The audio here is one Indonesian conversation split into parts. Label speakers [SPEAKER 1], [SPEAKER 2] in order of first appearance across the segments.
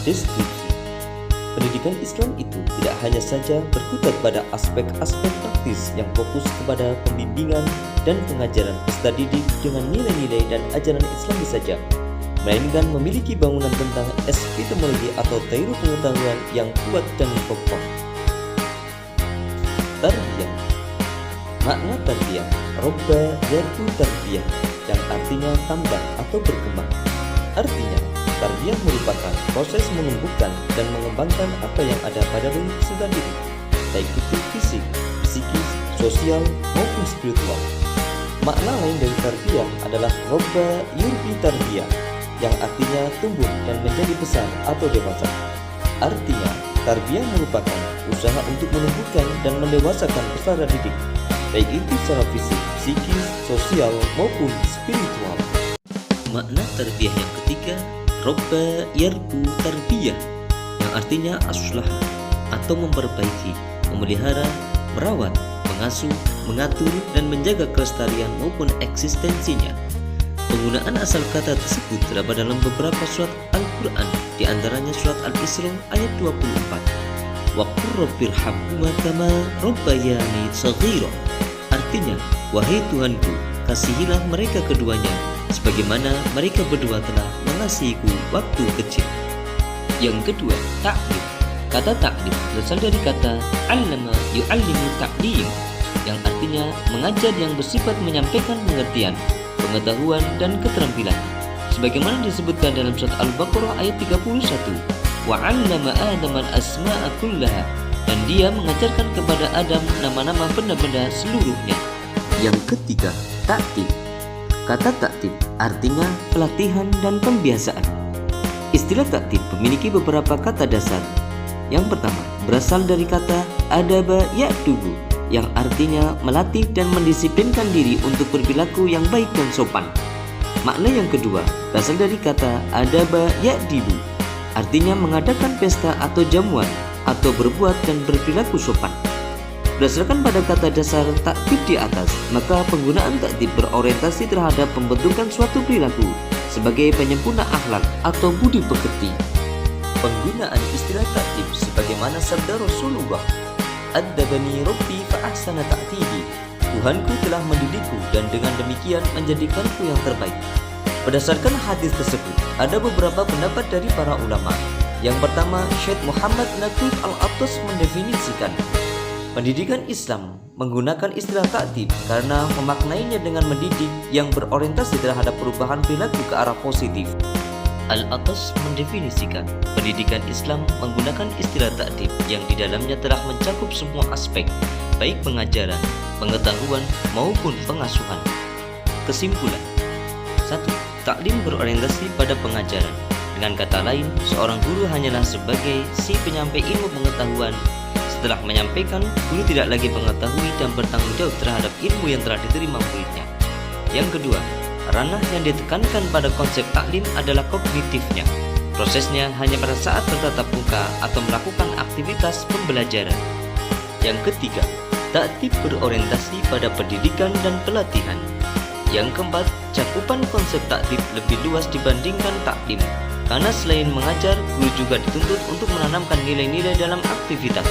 [SPEAKER 1] Deskripsi. Pendidikan Islam itu tidak hanya saja berkutat pada aspek-aspek praktis yang fokus kepada pembimbingan dan pengajaran peserta didik dengan nilai-nilai dan ajaran Islami saja, melainkan memiliki bangunan tentang epistemologi atau teori pengetahuan yang kuat dan kokoh. Tarbiyah. Makna tarbiyah, robba yaitu tarbiyah, yang artinya tambah atau berkembang. Artinya, tarbiyah merupakan proses menumbuhkan dan mengembangkan apa yang ada pada diri peserta didik, baik itu fisik, psikis, sosial, maupun spiritual. Makna lain dari tarbiyah adalah robba yurbi tarbiyah, yang artinya tumbuh dan menjadi besar atau dewasa. Artinya, tarbiyah merupakan usaha untuk menumbuhkan dan mendewasakan peserta didik, baik itu secara fisik, psikis, sosial, maupun spiritual. Makna tarbiyah yang ketiga, robba yarbu tarbiyah, yang artinya aslah atau memperbaiki, memelihara, merawat, mengasuh, mengatur, dan menjaga kelestarian maupun eksistensinya. Penggunaan asal kata tersebut terdapat dalam beberapa surat Al-Quran, di antaranya surat Al-Isra ayat 24. Wa qur rabbirhamhuma kama rabbayani shaghira. Artinya, wahai Tuhanku, kasihilah mereka keduanya sebagaimana mereka berdua telah mengasihiku waktu kecil. Yang kedua, ta'lim. Kata ta'lim berasal dari kata 'allama yu'allimu ta'lim, yang artinya mengajar yang bersifat menyampaikan pengertian, pengetahuan, dan keterampilan. Sebagaimana disebutkan dalam surat Al-Baqarah ayat 31, wa 'allama Adama al-asma'a kullaha, dan dia mengajarkan kepada Adam nama-nama benda-benda seluruhnya. Yang ketiga, ta'tib. Kata ta'tib artinya pelatihan dan pembiasaan. Istilah ta'tib memiliki beberapa kata dasar. Yang pertama, berasal dari kata adaba ya'dubu, yang artinya melatih dan mendisiplinkan diri untuk berperilaku yang baik dan sopan. Makna yang kedua berasal dari kata adaba ya'dibu, artinya mengadakan pesta atau jamuan atau berbuat dan berperilaku sopan. Berdasarkan pada kata dasar ta'tib di atas, maka penggunaan ta'tib berorientasi terhadap pembentukan suatu perilaku sebagai penyempurna akhlak atau budi pekerti. Penggunaan istilah ta'tib sebagaimana sabda Rasulullah, "Addabani Rabbi fa ahsana ta'tibi." Tuhanku telah mendidikku dan dengan demikian menjadikanku yang terbaik. Berdasarkan hadis tersebut, ada beberapa pendapat dari para ulama. Yang pertama, Syekh Muhammad Naqib Al-Attas mendefinisikan pendidikan Islam menggunakan istilah ta'tib karena memaknainya dengan mendidik yang berorientasi terhadap perubahan perilaku ke arah positif. Al-Attas mendefinisikan pendidikan Islam menggunakan istilah ta'tib yang di dalamnya telah mencakup semua aspek, baik pengajaran, pengetahuan, maupun pengasuhan. Kesimpulan: 1. Taklim berorientasi pada pengajaran. Dengan kata lain, seorang guru hanyalah sebagai si penyampai ilmu pengetahuan. Setelah menyampaikan, guru tidak lagi mengetahui dan bertanggung jawab terhadap ilmu yang telah diterima muridnya. Yang kedua, ranah yang ditekankan pada konsep taklim adalah kognitifnya. Prosesnya hanya pada saat bertatap muka atau melakukan aktivitas pembelajaran. Yang ketiga, ta'tib berorientasi pada pendidikan dan pelatihan. Yang keempat, cakupan konsep ta'tib lebih luas dibandingkan taklim, karena selain mengajar, guru juga dituntut untuk menanamkan nilai-nilai dalam aktivitas.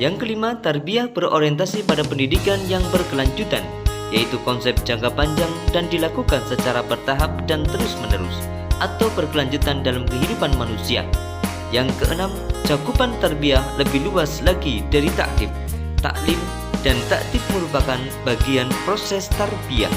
[SPEAKER 1] Yang kelima, tarbiyah berorientasi pada pendidikan yang berkelanjutan, yaitu konsep jangka panjang dan dilakukan secara bertahap dan terus-menerus, atau berkelanjutan dalam kehidupan manusia. Yang keenam, cakupan tarbiyah lebih luas lagi dari ta'tib. Taklim dan ta'tib merupakan bagian proses tarbiyah.